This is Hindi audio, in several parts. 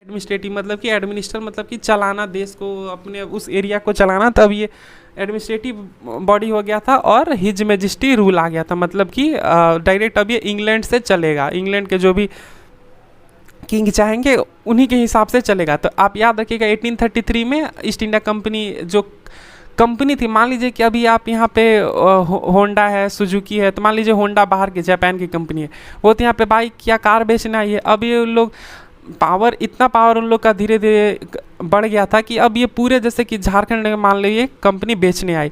एडमिनिस्ट्रेटिव मतलब कि एडमिनिस्टर मतलब कि चलाना, देश को, अपने उस एरिया को चलाना, तब ये एडमिनिस्ट्रेटिव बॉडी हो गया था। और हिज मैजेस्टी रूल आ गया था, मतलब कि डायरेक्ट अब ये इंग्लैंड से चलेगा, इंग्लैंड के जो भी किंग चाहेंगे उन्हीं के हिसाब से चलेगा। तो आप याद रखिएगा 1833 में ईस्ट इंडिया कंपनी जो कंपनी थी, मान लीजिए कि अभी आप यहाँ पे होंडा है, सुजुकी है, तो मान लीजिए होंडा बाहर की जापान की कंपनी है, वो तो यहाँ पे बाइक या कार बेचना ही है। अब ये लोग पावर, इतना पावर उन लोग का धीरे धीरे बढ़ गया था कि अब ये पूरे, जैसे कि झारखंड में मान लीजिए कंपनी बेचने आई,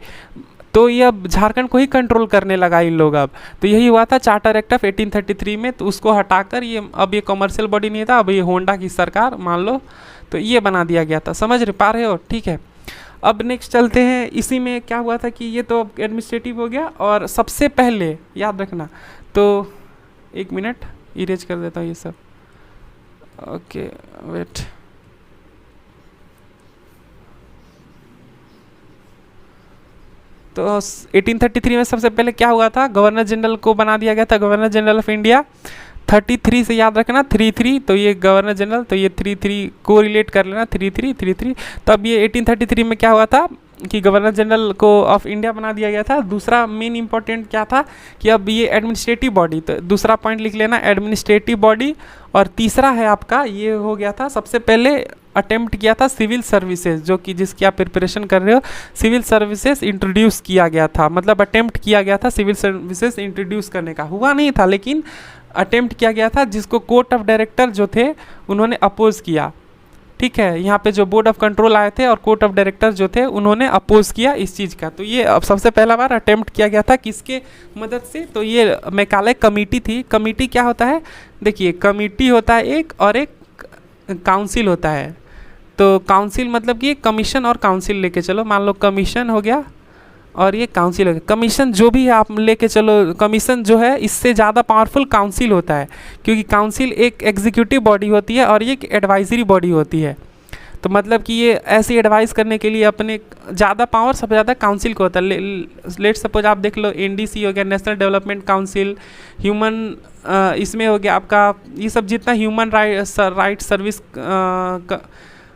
तो ये अब झारखंड को ही कंट्रोल करने लगा इन लोग अब। तो यही हुआ था चार्टर एक्ट ऑफ 1833 में, तो उसको हटाकर ये अब ये कमर्शियल बॉडी नहीं था, अब ये होंडा की सरकार मान लो, तो ये बना दिया गया था। समझ पा रहे हो? ठीक है, अब नेक्स्ट चलते हैं। इसी में क्या हुआ था कि ये तो एडमिनिस्ट्रेटिव हो गया, और सबसे पहले याद रखना, तो एक मिनट इरेज कर देता हूँ ये सब। ओके वेट, तो 1833 में सबसे पहले क्या हुआ था, गवर्नर जनरल को बना दिया गया था, गवर्नर जनरल ऑफ इंडिया। 33 से याद रखना 33, तो ये गवर्नर जनरल, तो ये 33 को रिलेट कर लेना, 33। तब ये 1833 में क्या हुआ था कि गवर्नर जनरल को ऑफ इंडिया बना दिया गया था। दूसरा मेन इंपॉर्टेंट क्या था कि अब ये एडमिनिस्ट्रेटिव बॉडी, तो दूसरा पॉइंट लिख लेना एडमिनिस्ट्रेटिव बॉडी। और तीसरा है आपका ये हो गया था, सबसे पहले अटेम्प्ट किया था सिविल सर्विसेज, जो कि जिसकी आप प्रिपरेशन कर रहे हो, सिविल सर्विसेज इंट्रोड्यूस किया गया था, मतलब अटेम्प्ट किया गया था सिविल सर्विसेज इंट्रोड्यूस करने का। हुआ नहीं था लेकिन अटेम्प्ट किया गया था, जिसको कोर्ट ऑफ डायरेक्टर जो थे उन्होंने अपोज किया। ठीक है, यहाँ पे जो बोर्ड ऑफ कंट्रोल आए थे और कोर्ट ऑफ डायरेक्टर जो थे उन्होंने अपोज किया इस चीज़ का। तो ये अब सबसे पहला बार अटेम्प्ट किया गया था, किसके मदद से, तो ये मैकाले कमेटी थी। कमेटी क्या होता है, देखिए कमेटी होता है एक, और एक काउंसिल होता है। तो काउंसिल मतलब कि कमीशन और काउंसिल लेके चलो, मान लो कमीशन हो गया और ये काउंसिल हो गया। कमीशन जो भी है आप लेके चलो, कमीशन जो है इससे ज़्यादा पावरफुल काउंसिल होता है, क्योंकि काउंसिल एक एग्जीक्यूटिव बॉडी होती है और ये एक एडवाइजरी बॉडी होती है। तो मतलब कि ये ऐसी एडवाइस करने के लिए अपने ज़्यादा पावर सबसे ज़्यादा काउंसिल को होता है। लेट सपोज आप देख लो एनडीसी हो गया, नेशनल डेवलपमेंट काउंसिल, ह्यूमन इसमें हो गया आपका ये सब जितना human right service,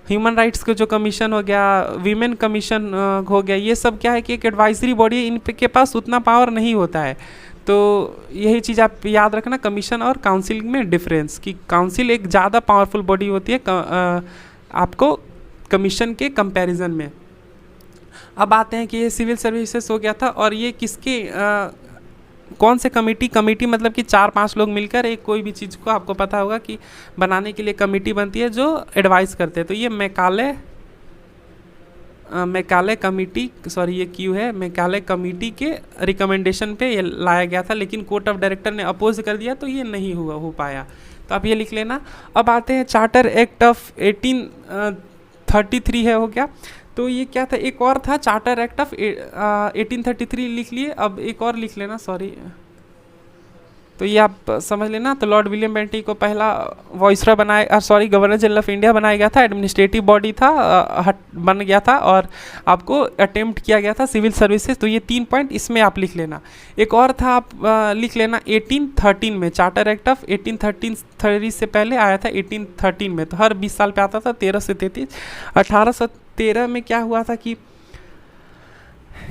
human rights का जो कमीशन हो गया, वीमेन कमीशन हो गया, ये सब क्या है कि एक एडवाइजरी बॉडी है, इनके पास उतना पावर नहीं होता है। तो यही चीज़ आप याद रखना काउंसिल और काउंसिल में डिफरेंस, कि काउंसिल एक ज़्यादा पावरफुल बॉडी होती है आपको कमीशन के कंपैरिजन में। अब आते हैं कि ये सिविल सर्विसेज हो गया था, और ये किसके कौन से कमेटी मतलब कि 4-5 लोग मिलकर एक कोई भी चीज़ को, आपको पता होगा कि बनाने के लिए कमेटी बनती है जो एडवाइस करते हैं। तो ये मैकाले कमेटी, सॉरी ये क्यों है, मैकाले कमेटी के रिकमेंडेशन पे ये लाया गया था, लेकिन कोर्ट ऑफ डायरेक्टर ने अपोज कर दिया, तो ये नहीं हो पाया। तो आप ये लिख लेना। अब आते हैं चार्टर एक्ट ऑफ 1833 है हो गया। तो ये क्या था, एक और था चार्टर एक्ट ऑफ 1833 लिख लिए। अब एक और लिख लेना, सॉरी, तो ये आप समझ लेना। तो लॉर्ड विलियम बेंटिक को पहला वॉइसरॉय बनाया, sorry governor general of India बनाया गया था, एडमिनिस्ट्रेटिव बॉडी था, बन गया था, और आपको अटेम्प्ट किया गया था सिविल सर्विसेज। तो ये 3 पॉइंट इसमें आप लिख लेना। एक और था आप लिख लेना 1813 में, चार्टर एक्ट ऑफ 1833 से पहले आया था 1813 में, तो हर 20 साल पे आता था, 13 से 33। 1813 में क्या हुआ था कि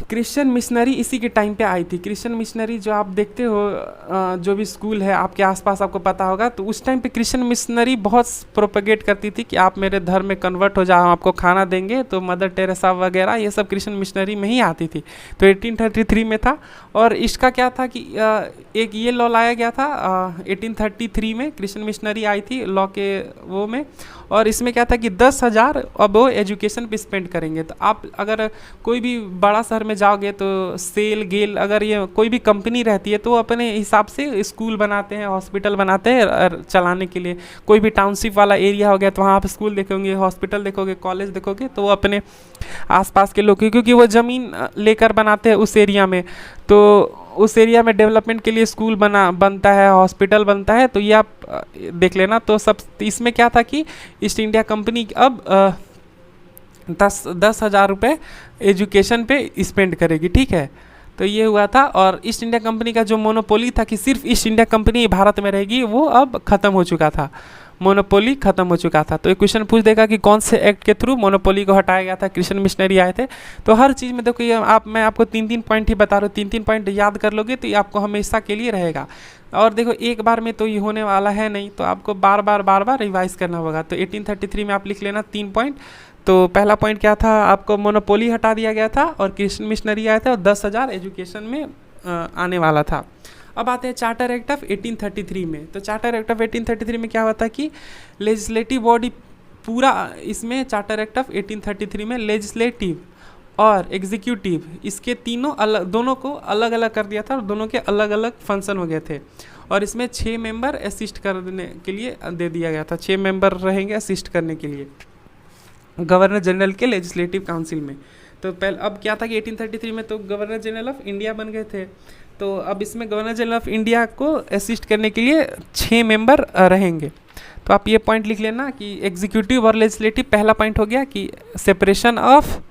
क्रिश्चियन मिशनरी इसी के टाइम पे आई थी। क्रिश्चियन मिशनरी जो आप देखते हो, जो भी स्कूल है आपके आसपास आपको पता होगा, तो उस टाइम पे क्रिश्चियन मिशनरी बहुत प्रोपेगेट करती थी कि आप मेरे धर्म में कन्वर्ट हो जाओ, हम आपको खाना देंगे। तो मदर टेरेसा वगैरह ये सब क्रिश्चियन मिशनरी में ही आती थी। तो 1833 में था, और इसका क्या था कि एक ये लॉ लाया गया था 1833 में, क्रिश्चियन मिशनरी आई थी लॉ के वो में, और इसमें क्या था कि 10,000 अब वो एजुकेशन पे स्पेंड करेंगे। तो आप अगर कोई भी बड़ा शहर में जाओगे तो सेल गेल अगर ये कोई भी कंपनी रहती है तो वो अपने हिसाब से स्कूल बनाते हैं, हॉस्पिटल बनाते हैं चलाने के लिए। कोई भी टाउनशिप वाला एरिया हो गया तो वहाँ आप स्कूल देखोगे, हॉस्पिटल देखोगे, कॉलेज देखोगे, तो वो अपने आसपास के लोग, क्योंकि वो ज़मीन लेकर बनाते हैं उस एरिया में, तो उस एरिया में डेवलपमेंट के लिए स्कूल बनता है, हॉस्पिटल बनता है। तो ये आप देख लेना। तो सब इसमें क्या था कि ईस्ट इंडिया कंपनी अब 10,000 रुपये एजुकेशन पे स्पेंड करेगी। ठीक है, तो ये हुआ था। और ईस्ट इंडिया कंपनी का जो मोनोपोली था कि सिर्फ ईस्ट इंडिया कंपनी भारत में रहेगी, वो अब ख़त्म हो चुका था। मोनोपोली खत्म हो चुका था। तो एक क्वेश्चन पूछ देगा कि कौन से एक्ट के थ्रू मोनोपोली को हटाया गया था, क्रिश्चियन मिशनरी आए थे। तो हर चीज़ में देखो ये मैं आपको 3-3 पॉइंट ही बता रहा हूँ, 3-3 पॉइंट याद कर लोगे तो ये आपको हमेशा के लिए रहेगा। और देखो एक बार में तो ये होने वाला है नहीं, तो आपको बार बार रिवाइज करना होगा। तो 1833 में आप लिख लेना 3 पॉइंट। तो पहला पॉइंट क्या था, आपको मोनोपोली हटा दिया गया था और क्रिश्चियन मिशनरी आए थे और 10,000 एजुकेशन में आने वाला था। अब आते हैं चार्टर एक्ट ऑफ 1833 में। तो चार्टर एक्ट ऑफ 1833 में क्या हुआ था कि लेजिस्लेटिव बॉडी पूरा, इसमें चार्टर एक्ट ऑफ 1833 में लेजिस्लेटिव और एग्जीक्यूटिव इसके तीनों अलग, दोनों को अलग अलग कर दिया था और दोनों के अलग अलग फंक्शन हो गए थे। और इसमें 6 मेंबर असिस्ट करने के लिए दे दिया गया था, 6 मेंबर रहेंगे असिस्ट करने के लिए गवर्नर जनरल के लेजिस्लेटिव काउंसिल में। तो पहले अब क्या था कि 1833 में तो गवर्नर जनरल ऑफ इंडिया बन गए थे, तो अब इसमें गवर्नर जनरल ऑफ इंडिया को असिस्ट करने के लिए 6 मेंबर रहेंगे। तो आप ये पॉइंट लिख लेना कि एग्जीक्यूटिव और लेजिस्लेटिव, पहला पॉइंट हो गया कि separation of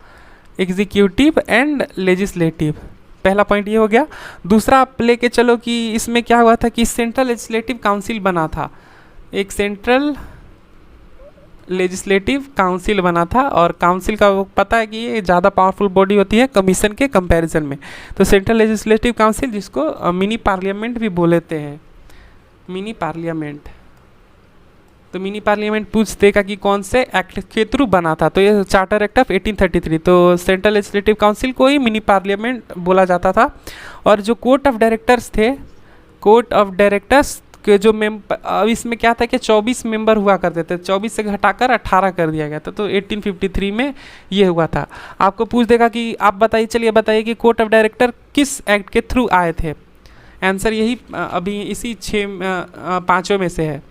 executive and legislative, पहला पॉइंट ये हो गया। दूसरा आप लेके चलो कि इसमें क्या हुआ था कि सेंट्रल लेजिस्लेटिव काउंसिल बना था, एक सेंट्रल लेजिस्लेटिव काउंसिल बना था। और काउंसिल का वो पता है कि ये ज़्यादा पावरफुल बॉडी होती है कमीशन के कंपैरिजन में। तो सेंट्रल लेजिस्लेटिव काउंसिल, जिसको मिनी पार्लियामेंट भी बोलते हैं, मिनी पार्लियामेंट। तो मिनी पार्लियामेंट पूछ देगा कि कौन से एक्ट के थ्रू बना था, तो ये चार्टर एक्ट ऑफ 1833। तो सेंट्रल लेजिस्लेटिव काउंसिल को ही मिनी पार्लियामेंट बोला जाता था। और जो कोर्ट ऑफ डायरेक्टर्स थे, कोर्ट ऑफ डायरेक्टर्स के जो अब इसमें क्या था कि 24 मेंबर हुआ करते थे, 24 से घटाकर 18 कर दिया गया था। तो 1853 में ये हुआ था। आपको पूछ देगा कि आप बताइए, चलिए बताइए कि कोर्ट ऑफ डायरेक्टर किस एक्ट के थ्रू आए थे। आंसर यही अभी इसी 5 में से है।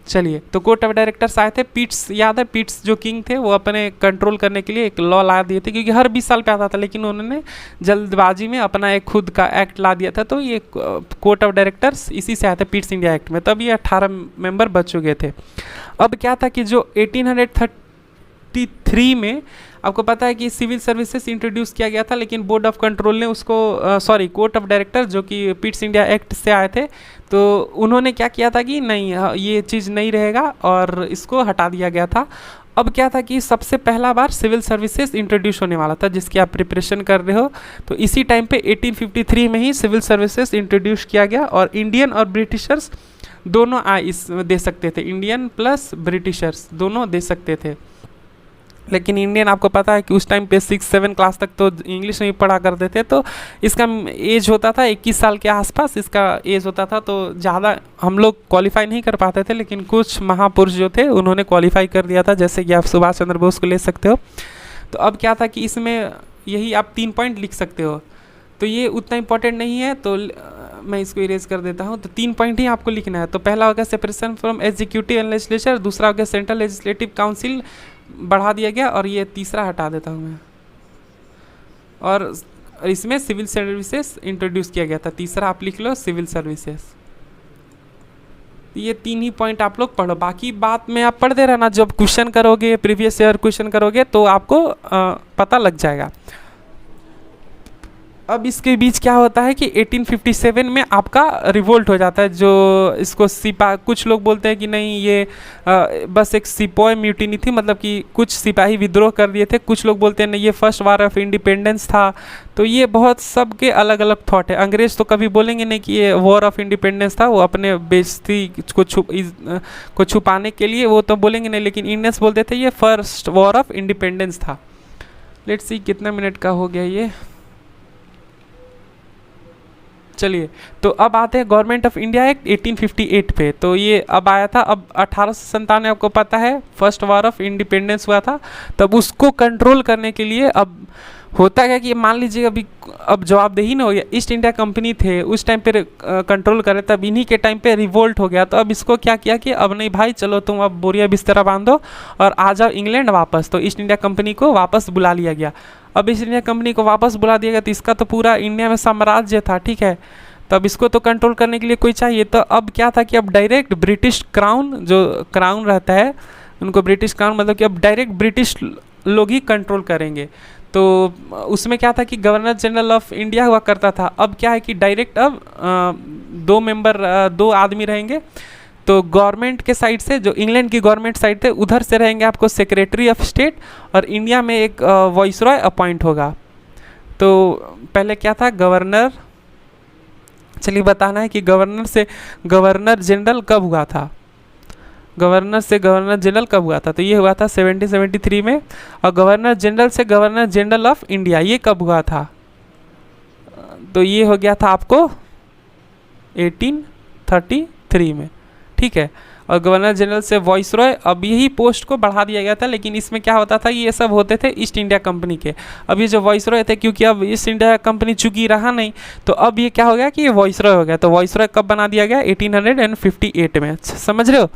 चलिए, तो कोर्ट ऑफ डायरेक्टर्स आए थे, पिट्स याद है, पिट्स जो किंग थे वो अपने कंट्रोल करने के लिए एक लॉ ला दिए थे, क्योंकि हर 20 साल पे आता था, लेकिन उन्होंने जल्दबाजी में अपना एक खुद का एक्ट ला दिया था। तो ये कोर्ट ऑफ डायरेक्टर्स इसी से आए थे, पिट्स इंडिया एक्ट में। तब ये 18 मेंबर बच चुके थे। अब क्या था कि जो 1833 में आपको पता है कि सिविल सर्विसेज इंट्रोड्यूस किया गया था, लेकिन बोर्ड ऑफ कंट्रोल ने उसको कोर्ट ऑफ डायरेक्टर जो कि पिट्स इंडिया एक्ट से आए थे, तो उन्होंने क्या किया था कि नहीं, ये चीज़ नहीं रहेगा और इसको हटा दिया गया था। अब क्या था कि सबसे पहला बार सिविल सर्विसेज इंट्रोड्यूस होने वाला था, जिसकी आप प्रिपरेशन कर रहे हो। तो इसी टाइम पे 1853 में ही सिविल सर्विसेज इंट्रोड्यूस किया गया और इंडियन और ब्रिटिशर्स दोनों इस दे सकते थे, इंडियन प्लस ब्रिटिशर्स दोनों दे सकते थे। लेकिन इंडियन आपको पता है कि उस टाइम पे 6-7 क्लास तक तो इंग्लिश में ही पढ़ा करते थे, तो इसका एज होता था 21 साल के आसपास इसका एज होता था। तो ज़्यादा हम लोग क्वालिफाई नहीं कर पाते थे, लेकिन कुछ महापुरुष जो थे उन्होंने क्वालिफाई कर दिया था, जैसे कि आप सुभाष चंद्र बोस को ले सकते हो। तो अब क्या था कि इसमें यही आप 3 पॉइंट लिख सकते हो, तो ये उतना इंपॉर्टेंट नहीं है, तो मैं इसको इरेज कर देता हूँ। तो 3 पॉइंट ही आपको लिखना है। तो पहला हो गया separation from executive and legislature, दूसरा हो गया सेंट्रल लेजिस्लेटिव काउंसिल बढ़ा दिया गया, और ये तीसरा हटा देता हूँ मैं, और इसमें सिविल सर्विसेज इंट्रोड्यूस किया गया था। तीसरा आप लिख लो सिविल सर्विसेज। ये 3 ही पॉइंट आप लोग पढ़ो, बाकी बात में आप पढ़ते रहना। जब क्वेश्चन करोगे, प्रीवियस ईयर क्वेश्चन करोगे, तो आपको पता लग जाएगा। अब इसके बीच क्या होता है कि 1857 में आपका रिवोल्ट हो जाता है, जो इसको कुछ लोग बोलते हैं कि नहीं ये बस एक सिपाही म्यूटिनी थी, मतलब कि कुछ सिपाही विद्रोह कर दिए थे। कुछ लोग बोलते हैं नहीं ये फर्स्ट वार ऑफ इंडिपेंडेंस था। तो ये बहुत सबके अलग अलग थॉट है। अंग्रेज तो कभी बोलेंगे नहीं कि ये वॉर ऑफ इंडिपेंडेंस था, वो अपने बेइज्जती को छुपाने के लिए वो तो बोलेंगे नहीं, लेकिन इंडियंस बोलते थे ये फर्स्ट वॉर ऑफ इंडिपेंडेंस था। लेट्स सी कितना मिनट का हो गया ये। चलिए, तो अब आते हैं गवर्नमेंट ऑफ इंडिया एक्ट 1858 पे। तो ये अब आया था, अब 1897 आपको पता है फर्स्ट वार ऑफ इंडिपेंडेंस हुआ था। तब उसको कंट्रोल करने के लिए अब होता क्या कि मान लीजिए अभी अब जवाबदेही ना हो गया, ईस्ट इंडिया कंपनी थे उस टाइम पे कंट्रोल करे, तब इन्हीं के टाइम पे रिवोल्ट हो गया। तो अब इसको क्या किया कि अब नहीं भाई, चलो तुम अब बोरिया बिस्तरा बांधो और आ जाओ इंग्लैंड वापस। तो ईस्ट इंडिया कंपनी को वापस बुला लिया गया। अब ईस्ट इंडिया कंपनी को वापस बुला दिया गया, तो इसका तो पूरा इंडिया में साम्राज्य था, ठीक है। तब इसको तो कंट्रोल करने के लिए कोई चाहिए। तो अब क्या था कि अब डायरेक्ट ब्रिटिश क्राउन, जो क्राउन रहता है उनको ब्रिटिश क्राउन, मतलब कि अब डायरेक्ट ब्रिटिश लोग ही कंट्रोल करेंगे। तो उसमें क्या था कि गवर्नर जनरल ऑफ इंडिया हुआ करता था। अब क्या है कि डायरेक्ट अब 2 आदमी रहेंगे। तो गवर्नमेंट के साइड से, जो इंग्लैंड की गवर्नमेंट साइड थे, उधर से रहेंगे आपको सेक्रेटरी ऑफ स्टेट, और इंडिया में एक वॉइसरॉय अपॉइंट होगा। तो पहले क्या था, गवर्नर, चलिए बताना है कि गवर्नर से गवर्नर जनरल कब हुआ था, गवर्नर से गवर्नर जनरल कब हुआ था, तो ये हुआ था 1773 में। और गवर्नर जनरल से गवर्नर जनरल ऑफ इंडिया ये कब हुआ था, तो ये हो गया था आपको 1833 में, ठीक है। और गवर्नर जनरल से वॉइसरॉय, अब यही पोस्ट को बढ़ा दिया गया था, लेकिन इसमें क्या होता था, ये सब होते थे ईस्ट इंडिया कंपनी के। अब ये जो वॉइसरॉय थे, क्योंकि अब ईस्ट इंडिया कंपनी चूंकि रहा नहीं, तो अब ये क्या हो गया कि ये वॉइसरॉय हो गया। तो वॉइसरॉय कब बना दिया गया, 1858 में, समझ रहे हो।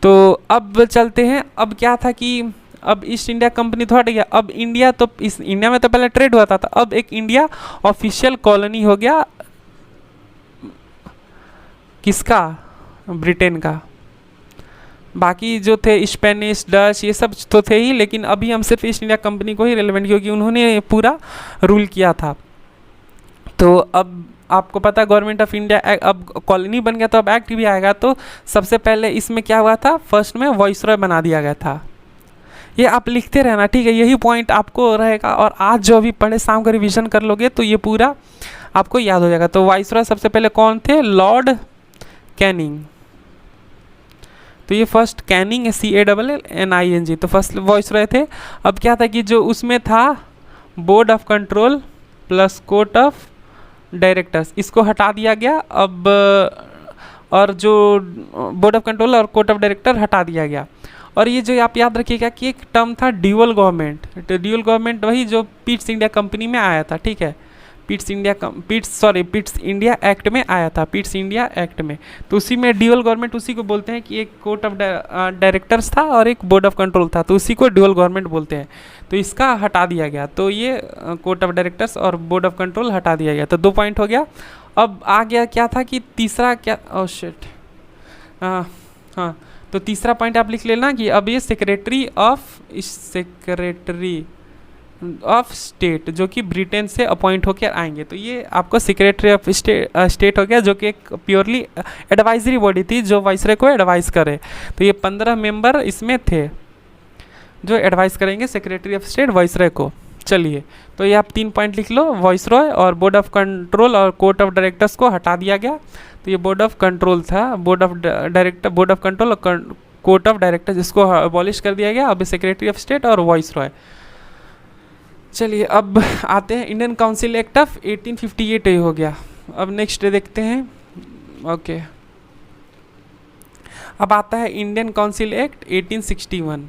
तो अब चलते हैं, अब क्या था कि अब ईस्ट इंडिया कंपनी तो हट गया, अब इंडिया, तो इस इंडिया में तो पहले ट्रेड हुआ था, अब एक इंडिया ऑफिशियल कॉलोनी हो गया, किसका, ब्रिटेन का। बाकी जो थे स्पेनिश, डच, ये सब तो थे ही, लेकिन अभी हम सिर्फ ईस्ट इंडिया कंपनी को ही रिलेवेंट, क्योंकि उन्होंने पूरा रूल किया था। तो अब आपको पता, गवर्नमेंट ऑफ इंडिया अब कॉलोनी बन गया, तो अब एक्ट भी आएगा। तो सबसे पहले इसमें क्या हुआ था, फर्स्ट में वॉइसरॉय बना दिया गया था। ये आप लिखते रहना, ठीक है, यही पॉइंट आपको रहेगा, और आज जो अभी पढ़े शाम को रिवीजन कर लोगे तो ये पूरा आपको याद हो जाएगा। तो वॉइसरॉय सबसे पहले कौन थे, लॉर्ड कैनिंग। तो ये फर्स्ट कैनिंग, CANNING, तो फर्स्ट वॉइसरॉय थे। अब क्या था कि जो उसमें था board of control plus court of directors, इसको हटा दिया गया। अब और जो बोर्ड ऑफ कंट्रोल और कोर्ट ऑफ डायरेक्टर हटा दिया गया। और ये जो आप याद रखिएगा कि एक टर्म था ड्यूअल गवर्नमेंट, तो ड्यूअल गवर्नमेंट वही जो पीट्स इंडिया कंपनी में आया था, ठीक है, पीट्स इंडिया एक्ट में आया था, पीट्स इंडिया एक्ट में। तो उसी में ड्यूअल गवर्नमेंट उसी को बोलते हैं कि एक कोर्ट ऑफ डायरेक्टर्स था और एक बोर्ड ऑफ कंट्रोल था, तो उसी को ड्यूअल गवर्नमेंट बोलते हैं। तो इसका हटा दिया गया, तो ये कोर्ट ऑफ डायरेक्टर्स और बोर्ड ऑफ कंट्रोल हटा दिया गया। तो 2 पॉइंट हो गया। अब आ गया क्या था कि तीसरा क्या, ओह शिट, हाँ, तो तीसरा पॉइंट आप लिख लेना कि अब ये सेक्रेटरी ऑफ स्टेट जो कि ब्रिटेन से अपॉइंट होकर आएंगे, तो ये आपको सेक्रेटरी ऑफ स्टेट हो गया, जो कि एक प्योरली एडवाइजरी बॉडी थी जो वाइसरॉय को एडवाइस करे। तो ये 15 मेंबर इसमें थे जो एडवाइस करेंगे सेक्रेटरी ऑफ स्टेट वाइसरॉय को। चलिए, तो ये आप 3 पॉइंट लिख लो, वॉइसरॉय और बोर्ड ऑफ कंट्रोल और कोर्ट ऑफ डायरेक्टर्स को हटा दिया गया। तो ये बोर्ड ऑफ कंट्रोल था, बोर्ड ऑफ कंट्रोल और कोर्ट ऑफ डायरेक्टर्स, इसको अबॉलिश कर दिया गया। अब सेक्रेटरी ऑफ स्टेट और वॉइसरॉय। चलिए, अब आते हैं इंडियन काउंसिल एक्ट ऑफ 1858 ये हो गया। अब नेक्स्ट देखते हैं, ओके, अब आता है Indian council act 1861।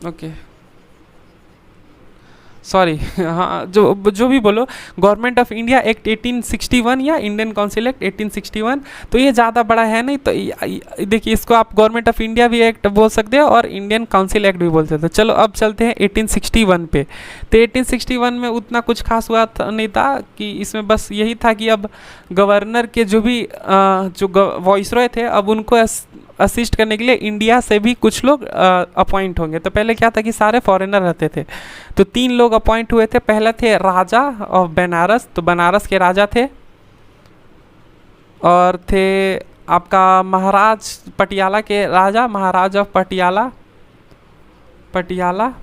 Okay, sorry, हाँ, जो भी बोलो, गवर्नमेंट ऑफ इंडिया एक्ट 1861 या इंडियन काउंसिल एक्ट 1861, तो ये ज़्यादा बड़ा है नहीं। तो देखिए, इसको आप गवर्नमेंट ऑफ इंडिया भी एक्ट बोल सकते हो और इंडियन काउंसिल एक्ट भी बोल सकते हो। चलो अब चलते हैं 1861 पे। तो 1861 में उतना कुछ खास हुआ नहीं था, कि इसमें बस यही था कि अब गवर्नर के जो भी जो वॉइसरॉय थे, अब उनको असिस्ट करने के लिए इंडिया से भी कुछ लोग अपॉइंट होंगे। तो पहले क्या था कि सारे फॉरेनर रहते थे, तो 3 लोग अपॉइंट हुए थे। पहला थे राजा ऑफ बनारस, तो बनारस के राजा थे, और थे आपका महाराज पटियाला के राजा, महाराज ऑफ पटियाला,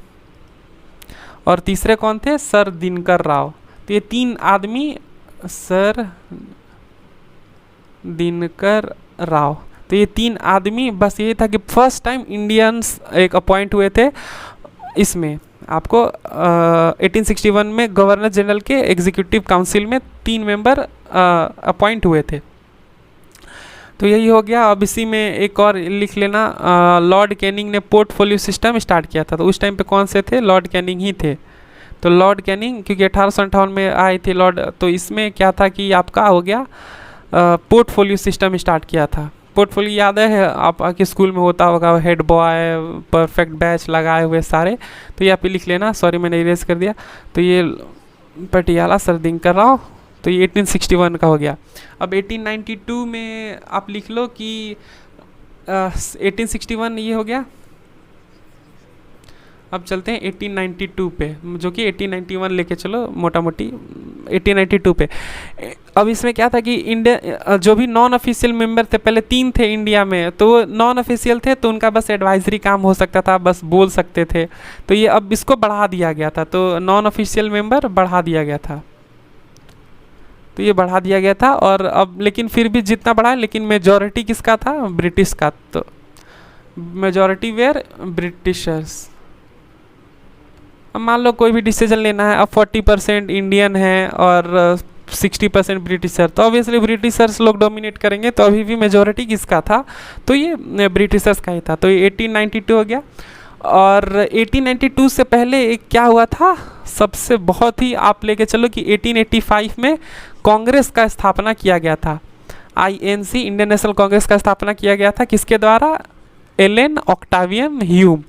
और तीसरे कौन थे, सर दिनकर राव। तो ये 3 आदमी, सर दिनकर राव, तो ये 3 आदमी, बस यही था कि फर्स्ट टाइम इंडियंस एक अपॉइंट हुए थे। इसमें आपको 1861 में गवर्नर जनरल के एग्जीक्यूटिव काउंसिल में 3 मेंबर अपॉइंट हुए थे। तो यही हो गया। अब इसी में एक और लिख लेना, लॉर्ड कैनिंग ने पोर्टफोलियो सिस्टम स्टार्ट किया था। तो उस टाइम पे कौन से थे, लॉर्ड कैनिंग ही थे। तो लॉर्ड कैनिंग, क्योंकि 1858 में आए थे लॉर्ड, तो इसमें क्या था कि आपका हो गया पोर्टफोलियो सिस्टम स्टार्ट किया था। पोर्टफोलियो याद है आपके स्कूल में होता होगा, हेड बॉय, परफेक्ट बैच लगाए हुए सारे, तो ये आप लिख लेना। सॉरी, मैंने इरेज कर दिया। तो ये पटियाला, सर दिनकर राव, तो ये 1861 का हो गया। अब 1892 में आप लिख लो कि 1861 ये हो गया, अब चलते हैं 1892 पे, जो कि 1891 लेके चलो मोटा मोटी 1892 पे। अब इसमें क्या था कि इंडिया जो भी नॉन ऑफिशियल मेंबर थे, पहले 3 थे इंडिया में, तो वो नॉन ऑफिशियल थे तो उनका बस एडवाइजरी काम हो सकता था, बस बोल सकते थे। तो ये अब इसको बढ़ा दिया गया था, तो नॉन ऑफिशियल मेंबर बढ़ा दिया गया था, तो ये बढ़ा दिया गया था। और अब लेकिन फिर भी जितना बढ़ा, लेकिन मेजॉरिटी किसका था? ब्रिटिश का। तो मेजॉरिटी वेयर ब्रिटिशर्स। अब मान लो कोई भी डिसीजन लेना है, अब 40% इंडियन है और 60% ब्रिटिशर, तो ऑब्वियसली ब्रिटिशर्स लोग डोमिनेट करेंगे, तो अभी भी मेजॉरिटी किसका था? तो ये ब्रिटिशर्स का ही था। तो ये 1892 हो गया। और 1892 से पहले एक क्या हुआ था, सबसे बहुत ही आप लेके चलो कि 1885 में कांग्रेस का स्थापना किया गया था। INC, इंडियन नेशनल कांग्रेस का स्थापना किया गया था, किसके द्वारा? Allan Octavian Hume.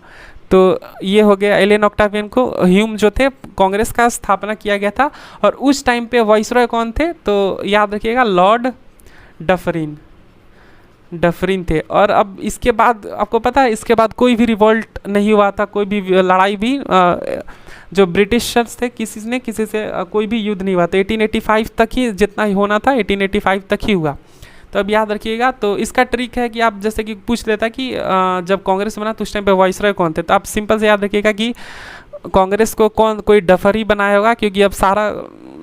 तो ये हो गया, एलन ऑक्टावियन को ह्यूम जो थे, कांग्रेस का स्थापना किया गया था। और उस टाइम पे वाइसरॉय कौन थे? तो याद रखिएगा, लॉर्ड डफरिन थे। और अब इसके बाद आपको पता है, इसके बाद कोई भी रिवॉल्ट नहीं हुआ था, कोई भी लड़ाई भी जो ब्रिटिशर्स थे किसी ने किसी से कोई भी युद्ध नहीं हुआ था। 1885 तक ही जितना ही होना था 1885 तक ही हुआ। तो अब याद रखिएगा। तो इसका ट्रिक है कि आप जैसे कि पूछ लेता कि जब कांग्रेस बना तो उस टाइम पे वाइसरॉय कौन थे, तो आप सिंपल से याद रखिएगा कि कांग्रेस को कोई डफर ही बनाया होगा, क्योंकि अब सारा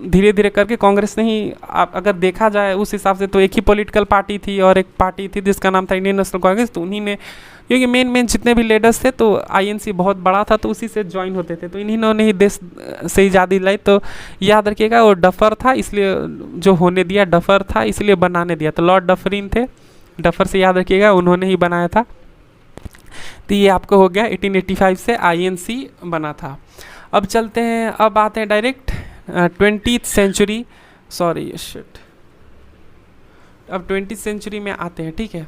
धीरे धीरे करके कांग्रेस ने ही, आप अगर देखा जाए उस हिसाब से, तो एक ही पॉलिटिकल पार्टी थी और एक पार्टी थी जिसका नाम था इंडियन नेशनल कांग्रेस। तो उन्हीं ने, क्योंकि मेन जितने भी लीडर्स थे, तो INC बहुत बड़ा था तो उसी से ज्वाइन होते थे, तो इन्होंने ही देश से आज़ादी लाई। तो याद रखिएगा वो डफर था, इसलिए जो होने दिया डफर था, इसलिए बनाने दिया। तो लॉर्ड डफरिन थे, डफर से याद रखिएगा, उन्होंने ही बनाया था। तो ये आपको हो गया 1885 से INC बना था। अब चलते हैं, अब आते हैं direct 20th century, sorry shit, अब 20th सेंचुरी में आते हैं, ठीक है।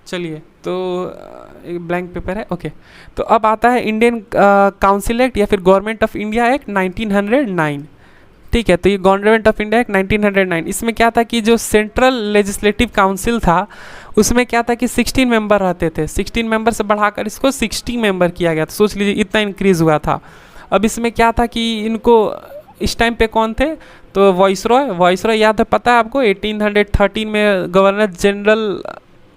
चलिए, तो ब्लैंक पेपर है, ओके। तो अब आता है इंडियन काउंसिल एक्ट या फिर गवर्नमेंट ऑफ इंडिया एक्ट 1909, ठीक है। तो ये गवर्नमेंट ऑफ इंडिया एक्ट 1909, इसमें क्या था कि जो सेंट्रल लेजिस्लेटिव काउंसिल था, उसमें क्या था कि 16 मेंबर रहते थे, 16 मेंबर से बढ़ाकर इसको 60 मेंबर किया गया। तो सोच लीजिए इतना इंक्रीज हुआ था। अब इसमें क्या था कि इनको इस टाइम पे कौन थे? तो वाइसरॉय याद है, पता है आपको? 1813 में गवर्नर जनरल,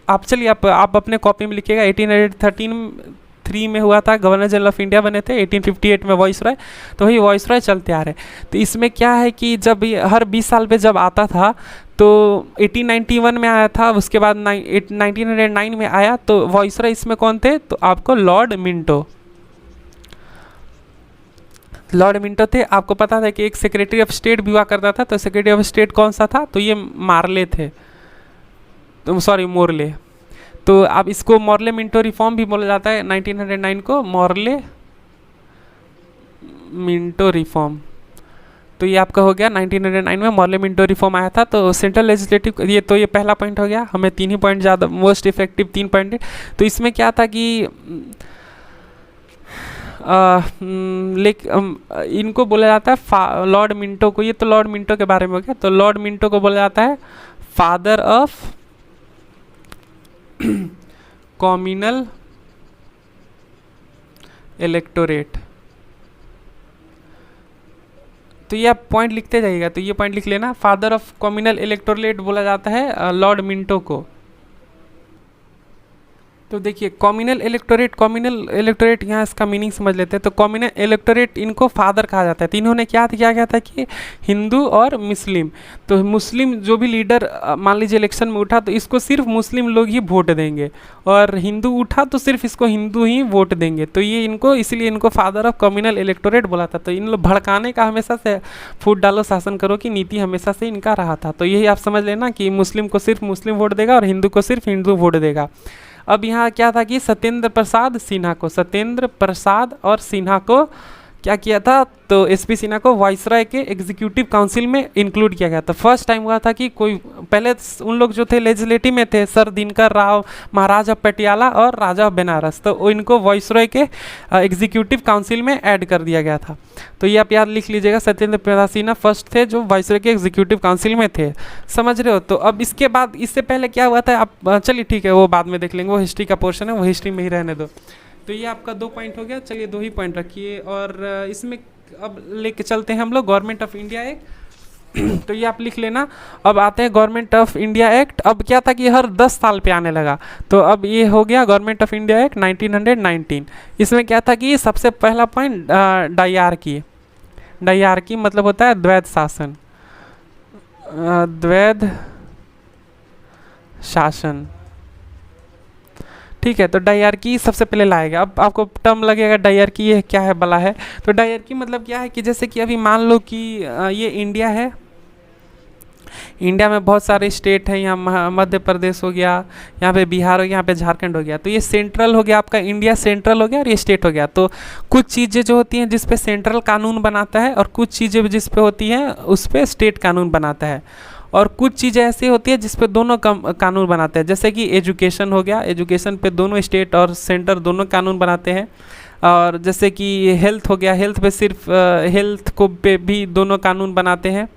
आप चलिए आप अपने कॉपी में लिखिएगा, 1813 में हुआ था, गवर्नर जनरल ऑफ इंडिया बने थे। 1858 में वाइसरॉय, तो वही वाइसरॉय चलते आ रहे। तो इसमें क्या है कि जब हर 20 साल पे जब आता था, तो 1891 में आया था, उसके बाद 1909 में आया। तो वाइसरॉय इसमें कौन थे? तो आपको लॉर्ड मिंटो थे। आपको पता था कि एक सेक्रेटरी ऑफ स्टेट भी हुआ करता था, तो सेक्रेटरी ऑफ स्टेट कौन सा था? तो ये मार्ले थे, तो सॉरी मोरले। तो अब इसको मॉर्ले मिंटो रिफॉर्म भी बोला जाता है, 1909 को मॉर्ले मिंटो रिफॉर्म। तो ये आपका हो गया 1909 में मॉर्ले मिंटो रिफॉर्म आया था। तो सेंट्रल लेजिस्लेटिव, ये पहला पॉइंट हो गया, हमें 3 ही पॉइंट ज़्यादा मोस्ट इफेक्टिव 3 पॉइंट है। तो इसमें क्या था कि इनको बोला जाता है लॉर्ड मिंटो को, ये तो लॉर्ड मिंटो के बारे में हो गया। तो लॉर्ड मिंटो को बोला जाता है फादर ऑफ कॉम्युनल इलेक्टोरेट। तो ये आप पॉइंट लिखते जाइएगा, तो ये पॉइंट लिख लेना, फादर ऑफ कॉम्युनल इलेक्टोरेट बोला जाता है लॉर्ड मिंटो को। तो देखिए कॉम्युनल इलेक्टोरेट यहाँ इसका मीनिंग समझ लेते हैं। तो कॉम्युनल इलेक्टोरेट इनको फादर कहा जाता है। तो इन्होंने क्या गया था कि हिंदू और मुस्लिम, तो मुस्लिम जो भी लीडर मान लीजिए इलेक्शन में उठा तो इसको सिर्फ मुस्लिम लोग ही वोट देंगे, और हिंदू उठा तो सिर्फ इसको हिंदू ही वोट देंगे। तो ये इनको, इसलिए इनको फादर ऑफ कम्युनल इलेक्टोरेट बोला था। तो इन लोग भड़काने का हमेशा से फूट डालो शासन करो की नीति हमेशा से इनका रहा था। तो यही आप समझ लेना कि मुस्लिम को सिर्फ मुस्लिम वोट देगा और हिंदू को सिर्फ हिंदू वोट देगा। अब यहाँ क्या था कि सत्येंद्र प्रसाद और सिन्हा को क्या किया था, तो SP सिन्हा को वाइसरॉय के एग्जीक्यूटिव काउंसिल में इंक्लूड किया गया था। फर्स्ट टाइम हुआ था कि कोई, पहले उन लोग जो थे लेजिस्लेटिव में थे सर दिनकर राव, महाराजा पटियाला और राजा बनारस, तो इनको वाइसरॉय के एग्जीक्यूटिव काउंसिल में ऐड कर दिया गया था। तो ये आप याद लिख लीजिएगा, सत्येंद्र प्रसाद सिन्हा फर्स्ट थे जो वाइसरॉय के एग्जीक्यूटिव काउंसिल में थे, समझ रहे हो। तो अब इसके बाद, इससे पहले क्या हुआ था, आप चलिए ठीक है वो बाद में देख लेंगे, वो हिस्ट्री का पोर्शन है, वो हिस्ट्री में ही रहने दो। तो ये आपका 2 पॉइंट हो गया। चलिए 2 ही पॉइंट रखिए। और इसमें अब लेके चलते हैं हम लोग गवर्नमेंट ऑफ इंडिया एक्ट। तो ये आप लिख लेना। अब आते हैं गवर्नमेंट ऑफ इंडिया एक्ट। अब क्या था कि हर 10 साल पे आने लगा, तो अब ये हो गया गवर्नमेंट ऑफ इंडिया एक्ट 1919। इसमें क्या था कि सबसे पहला पॉइंट डायरकी। डायरकी मतलब होता है द्वैध शासन, द्वैध शासन, ठीक है। तो डायरकी सबसे पहले लाएगा। अब आपको टर्म लगेगा डायरकी ये क्या है भला है। तो डायरकी मतलब क्या है कि जैसे कि अभी मान लो कि ये इंडिया है, इंडिया में बहुत सारे स्टेट हैं। यहाँ मध्य प्रदेश हो गया, यहाँ पे बिहार हो गया, यहाँ पे झारखंड हो गया। तो ये सेंट्रल हो गया आपका, इंडिया सेंट्रल हो गया और ये स्टेट हो गया। तो कुछ चीज़ें जो होती हैं जिस पे सेंट्रल कानून बनाता है और कुछ चीज़ें जिस पे होती हैं उस पे स्टेट कानून बनाता है। और कुछ चीज़ें ऐसी होती है जिस पे दोनों कानून बनाते हैं, जैसे कि एजुकेशन हो गया, एजुकेशन पे दोनों स्टेट और सेंटर दोनों कानून बनाते हैं। और जैसे कि हेल्थ हो गया, हेल्थ पे सिर्फ हेल्थ को पे भी दोनों कानून बनाते हैं,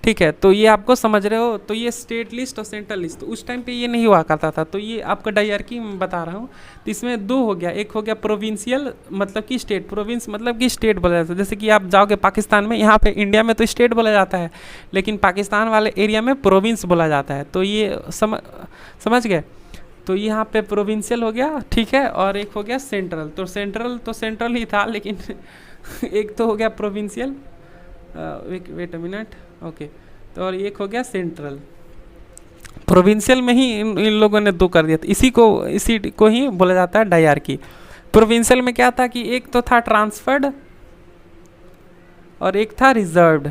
ठीक है। तो ये आपको समझ रहे हो। तो ये स्टेट लिस्ट और सेंट्रल लिस्ट, तो उस टाइम पे ये नहीं हुआ करता था। तो ये आपका डायरकी मैं बता रहा हूँ। तो इसमें 2 हो गया, एक हो गया प्रोविंशियल मतलब कि स्टेट, प्रोविंस मतलब कि स्टेट बोला जाता है। जैसे कि आप जाओगे पाकिस्तान में, यहाँ पे इंडिया में तो स्टेट बोला जाता है, लेकिन पाकिस्तान वाले एरिया में प्रोविंस बोला जाता है। तो ये समझ गए। तो यहाँ पे प्रोविंशियल हो गया, ठीक है। और एक हो गया सेंट्रल। तो सेंट्रल ही था, लेकिन एक तो हो गया provincial, wait a minute, okay. तो और एक हो गया सेंट्रल। प्रोविंशियल में ही इन लोगों ने 2 कर दिया था। इसी को ही बोला जाता है डायरकी। प्रोविंशियल में क्या था कि एक तो था ट्रांसफर्ड और एक था रिजर्व्ड।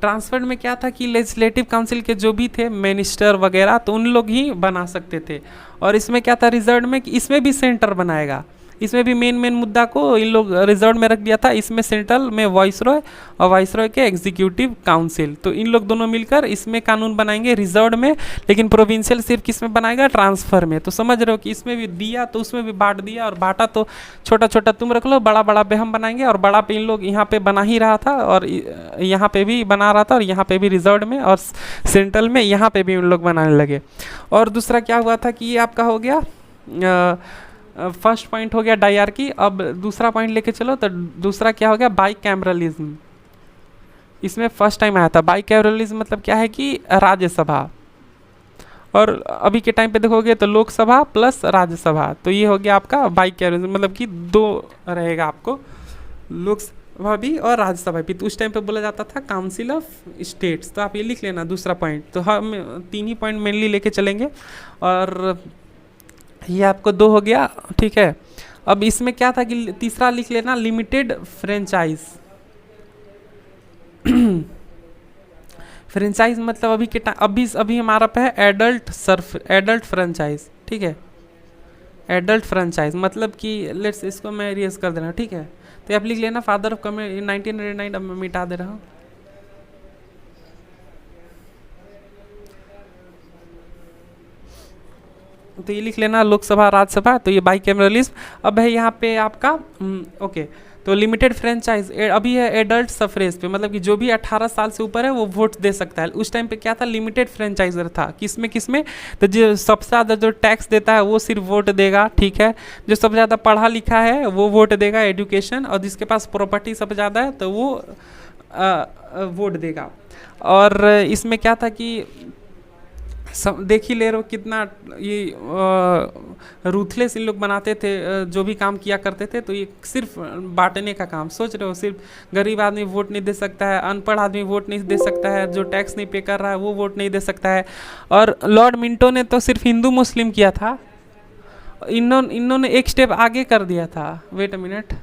ट्रांसफर्ड में क्या था कि लेजिस्लेटिव काउंसिल के जो भी थे मिनिस्टर वगैरह, तो उन लोग ही बना सकते थे। और इसमें क्या था रिजर्व्ड में कि इसमें भी सेंटर बनाएगा। इसमें भी मेन मुद्दा को इन लोग रिजर्व में रख दिया था। इसमें सेंट्रल में वाइसरॉय और वाइसरॉय के एग्जीक्यूटिव काउंसिल, तो इन लोग दोनों मिलकर इसमें कानून बनाएंगे रिजर्व में। लेकिन प्रोविंशियल सिर्फ किस में बनाएगा, ट्रांसफर में। तो समझ रहे हो कि इसमें भी दिया तो उसमें भी बांट दिया, और बांटा तो छोटा छोटा तुम रख लो, बड़ा बड़ा पे हम बनाएंगे। और बड़ा पे इन लोग यहाँ पे बना ही रहा था, और यहाँ पे भी बना रहा था, और यहाँ पे भी रिजर्व में और सेंट्रल में यहाँ पे भी उन लोग बनाने लगे। और दूसरा क्या हुआ था कि ये आपका हो गया फर्स्ट पॉइंट हो गया डायरकी। अब दूसरा पॉइंट लेके चलो। तो दूसरा क्या हो गया, बाइकैमरलिज्म। इसमें फर्स्ट टाइम आया था। बाइकैमरलिज्म मतलब क्या है कि राज्यसभा, और अभी के टाइम पे देखोगे तो लोकसभा प्लस राज्यसभा। तो ये हो गया आपका बाइकैमरलिज्म, मतलब कि 2 रहेगा आपको, लोकसभा भी और राज्यसभा भी। तो उस टाइम पे बोला जाता था काउंसिल ऑफ स्टेट्स। तो आप ये लिख लेना दूसरा पॉइंट। तो हम 3 ही पॉइंट मेनली लेके चलेंगे, और ये आपको 2 हो गया, ठीक है। अब इसमें क्या था कि तीसरा लिख लेना लिमिटेड फ्रेंचाइज। फ्रेंचाइज मतलब अभी के अभी हमारा पे है एडल्ट फ्रेंचाइज, ठीक है। एडल्ट फ्रेंचाइज मतलब कि लेट्स, इसको मैं इरेज कर दे रहा हूँ, ठीक है। तो आप लिख लेना फादर ऑफ कम्युनिटी 1909। अब मैं मिटा दे रहा हूँ। तो ये लिख लेना लोकसभा राज्यसभा। तो ये बाइकैमरलिज्म। अब है यहाँ पे आपका ओके। तो लिमिटेड फ्रेंचाइज अभी है एडल्ट सफरेज पे, मतलब कि जो भी 18 साल से ऊपर है वो वोट दे सकता है। उस टाइम पे क्या था, लिमिटेड फ्रेंचाइजर था। किसमें तो जो सबसे ज़्यादा जो टैक्स देता है वो सिर्फ वोट देगा, ठीक है। जो सबसे ज़्यादा पढ़ा लिखा है वो वोट देगा, एजुकेशन, और जिसके पास प्रॉपर्टी सबसे ज़्यादा है तो वो वोट देगा। और इसमें क्या था कि देख ही ले रहे हो कितना ये रूथलेस इन लोग बनाते थे, जो भी काम किया करते थे। तो ये सिर्फ बांटने का काम, सोच रहे हो, सिर्फ गरीब आदमी वोट नहीं दे सकता है, अनपढ़ आदमी वोट नहीं दे सकता है, जो टैक्स नहीं पे कर रहा है वो वोट नहीं दे सकता है। और लॉर्ड मिंटो ने तो सिर्फ हिंदू मुस्लिम किया था, इन्होंने एक स्टेप आगे कर दिया था। वेट अ मिनट,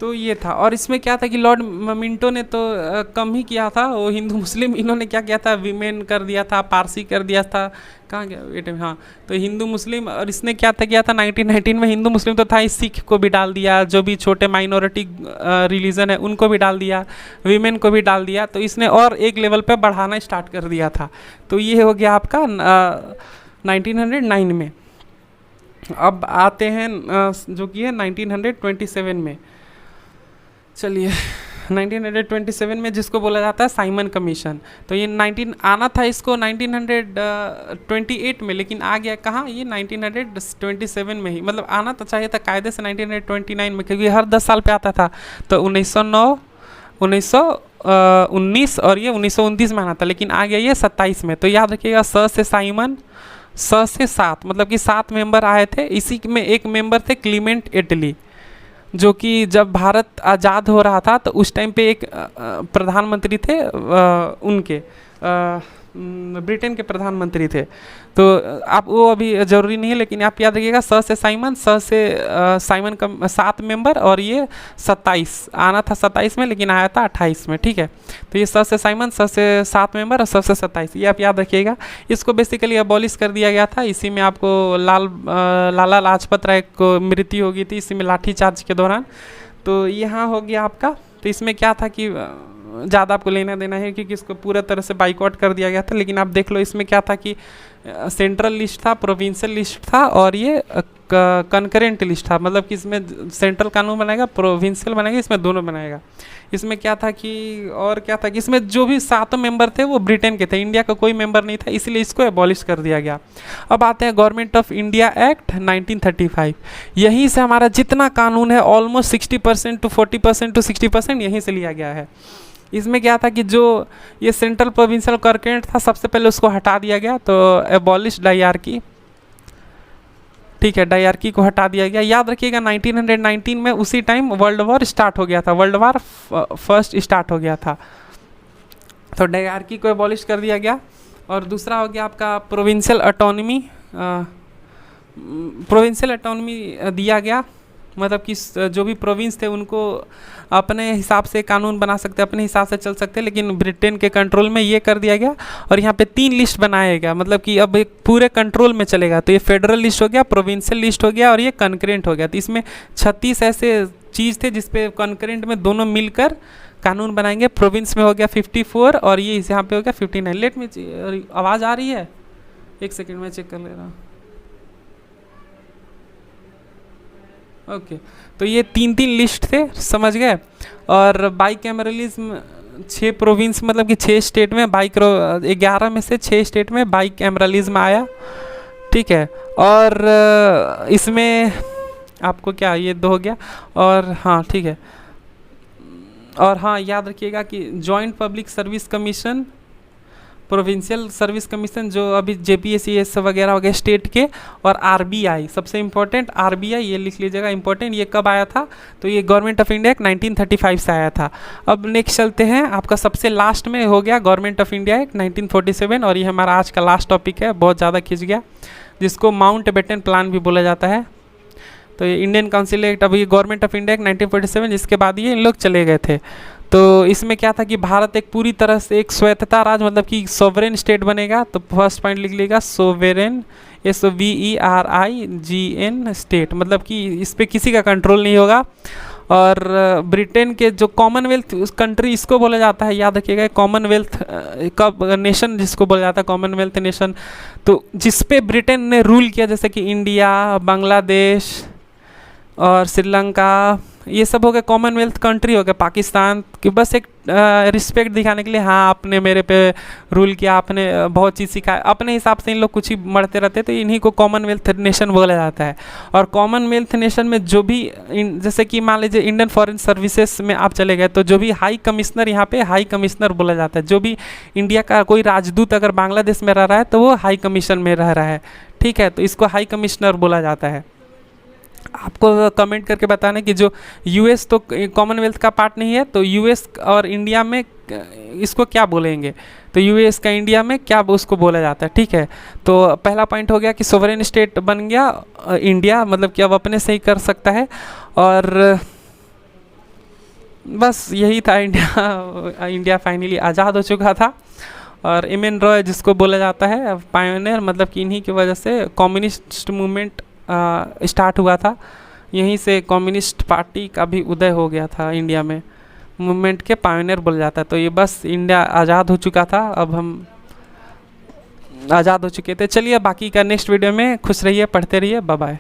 तो ये था। और इसमें क्या था कि लॉर्ड मिंटो ने तो कम ही किया था, वो हिंदू मुस्लिम, इन्होंने क्या किया था, विमेन कर दिया था, पारसी कर दिया था, कहाँ गया वेट, हाँ। तो हिंदू मुस्लिम, और इसने क्या था किया था 1919 में, हिंदू मुस्लिम तो था ही, सिख को भी डाल दिया, जो भी छोटे माइनॉरिटी रिलीजन है उनको भी डाल दिया, वीमेन को भी डाल दिया। तो इसने और एक लेवल पे बढ़ाना स्टार्ट कर दिया था। तो ये हो गया आपका 1909 में। अब आते हैं जो कि है 1927 में। चलिए 1927 में जिसको बोला जाता है साइमन कमीशन। तो ये 19 आना था इसको 1928 में, लेकिन आ गया कहाँ, ये 1927 में ही। मतलब आना तो चाहिए था कायदे से 1929 में, क्योंकि हर 10 साल पे आता था। तो 1909, 1919 और ये 1929 में आना था, लेकिन आ गया ये 27 में। तो याद रखिएगा स से साइमन, स से 7, मतलब कि 7 मेंबर आए थे। इसी में एक मेंबर थे क्लीमेंट इटली, जो कि जब भारत आज़ाद हो रहा था तो उस टाइम पे एक प्रधानमंत्री थे, उनके ब्रिटेन के प्रधानमंत्री थे। तो आप वो अभी ज़रूरी नहीं है, लेकिन आप याद रखिएगा स से साइमन, स से साइमन का 7 मेंबर, और ये 27 आना था 27 में, लेकिन आया था 28 में। ठीक है, तो ये स से साइमन, स से 7 मेंबर और स से 27, ये आप याद रखिएगा। इसको बेसिकली अबॉलिश कर दिया गया था। इसी में आपको लाला लाजपत राय को मृत्यु हो गई थी इसी में लाठीचार्ज के दौरान। तो यहाँ हो गया आपका। तो इसमें क्या था कि ज़्यादा आपको लेना देना है, क्योंकि इसको पूरा तरह से बाइकआउट कर दिया गया था। लेकिन आप देख लो इसमें क्या था कि सेंट्रल लिस्ट था, प्रोविंशियल लिस्ट था, और ये कंकरेंट लिस्ट था। मतलब कि इसमें सेंट्रल कानून बनाएगा, प्रोविंशियल बनाएगा, इसमें दोनों बनाएगा। इसमें क्या था कि, और क्या था कि इसमें जो भी 7 मेंबर थे वो ब्रिटेन के थे, इंडिया का कोई मेंबर नहीं था, इसलिए इसको एबॉलिश कर दिया गया। अब आते हैं गवर्नमेंट ऑफ इंडिया एक्ट 1935। यहीं से हमारा जितना कानून है ऑलमोस्ट 60% to 40% to 60% यहीं से लिया गया है। इसमें क्या था कि जो ये सेंट्रल प्रोविंशियल कंकरेंट था, सबसे पहले उसको हटा दिया गया। तो एबॉलिश डायरकी, ठीक है, डायरकी को हटा दिया गया। याद रखिएगा 1919 में उसी टाइम वर्ल्ड वॉर स्टार्ट हो गया था, वर्ल्ड वॉर फर्स्ट स्टार्ट हो गया था। तो डायरकी को एबॉलिश कर दिया गया। और दूसरा हो गया आपका प्रोविंशियल ऑटोनॉमी। प्रोविंशियल ऑटोनॉमी दिया गया, मतलब कि जो भी प्रोविंस थे उनको अपने हिसाब से कानून बना सकते, अपने हिसाब से चल सकते, लेकिन ब्रिटेन के कंट्रोल में ये कर दिया गया। और यहाँ पे 3 लिस्ट बनाया गया, मतलब कि अब एक पूरे कंट्रोल में चलेगा। तो ये फेडरल लिस्ट हो गया, प्रोविंशियल लिस्ट हो गया, और ये कंकरेंट हो गया। तो इसमें 36 ऐसे चीज़ थे जिसपे कंकरेंट में दोनों मिलकर कानून बनाएंगे। प्रोविंस में हो गया 54 और ये यहाँ पे हो गया 59। लेट में आवाज़ आ रही है, एक सेकेंड में चेक कर ले रहा हूँ। ओके, तो ये 3 लिस्ट थे, समझ गए। और बाईकैमरलिज्म 6 प्रोविंस, मतलब कि 6 स्टेट में 11 में से 6 स्टेट में बाईकैमरलिज्म आया। ठीक है, और इसमें आपको क्या, ये 2 हो गया। और हाँ ठीक है, और हाँ याद रखिएगा कि joint public service commission, provincial service commission जो अभी JPSC वगैरह वगैरह स्टेट के, और RBI सबसे इम्पोर्टेंट RBI, ये लिख लीजिएगा इम्पोर्टेंट। ये कब आया था, तो ये गवर्नमेंट ऑफ इंडिया 1935 से आया था। अब नेक्स्ट चलते हैं, आपका सबसे लास्ट में हो गया गवर्नमेंट ऑफ इंडिया एक्ट 1947, और ये हमारा आज का लास्ट टॉपिक है, बहुत ज़्यादा खिंच गया, जिसको माउंटबेटन प्लान भी बोला जाता है। तो ये इंडियन काउंसिल एक्ट, अभी गवर्नमेंट ऑफ इंडिया एक्ट 1947, जिसके बाद ये इन लोग चले गए थे। तो इसमें क्या था कि भारत एक पूरी तरह से एक स्वायत्तता राज्य, मतलब कि सोवरेन स्टेट बनेगा। तो फर्स्ट पॉइंट लिख लीजिएगा सोवरेन, SOVERIGN स्टेट, मतलब कि इस पर किसी का कंट्रोल नहीं होगा। और ब्रिटेन के जो कॉमनवेल्थ कंट्री इसको बोला जाता है, याद रखिएगा कॉमनवेल्थ का नेशन जिसको बोला जाता है कॉमनवेल्थ नेशन। तो जिसपे ब्रिटेन ने रूल किया, जैसे कि इंडिया, बांग्लादेश और श्रीलंका, ये सब हो गए कॉमनवेल्थ कंट्री हो गए। पाकिस्तान की बस एक रिस्पेक्ट दिखाने के लिए, हाँ आपने मेरे पे रूल किया, आपने बहुत चीज़ सिखाया, अपने हिसाब से इन लोग कुछ ही मरते रहते, तो इन्हीं को कॉमनवेल्थ नेशन बोला जाता है। और कॉमनवेल्थ नेशन में जो भी जैसे कि मान लीजिए इंडियन फॉरेन सर्विसेज में आप चले गए, तो जो भी हाई कमिश्नर, यहाँ पे हाई कमिश्नर बोला जाता है। जो भी इंडिया का कोई राजदूत अगर बांग्लादेश में रह रहा है तो वो हाई कमीशन में रह रहा है। ठीक है, तो इसको हाई कमिश्नर बोला जाता है। आपको कमेंट करके बताना कि जो US तो कॉमनवेल्थ का पार्ट नहीं है, तो US और इंडिया में इसको क्या बोलेंगे, तो US का इंडिया में क्या उसको बोला जाता है। ठीक है, तो पहला पॉइंट हो गया कि सोवरेन स्टेट बन गया इंडिया, मतलब कि अब अपने से ही कर सकता है। और बस यही था, इंडिया फाइनली आज़ाद हो चुका था। और MN रॉय जिसको बोला जाता है पायोनियर, मतलब कि इन्हीं की वजह से कम्युनिस्ट मूवमेंट स्टार्ट हुआ था। यहीं से कम्युनिस्ट पार्टी का भी उदय हो गया था इंडिया में, मूवमेंट के पायोनियर बोला जाता है। तो ये बस इंडिया आज़ाद हो चुका था, अब हम आज़ाद हो चुके थे। चलिए बाकी का नेक्स्ट वीडियो में, खुश रहिए, पढ़ते रहिए, बाय बाय।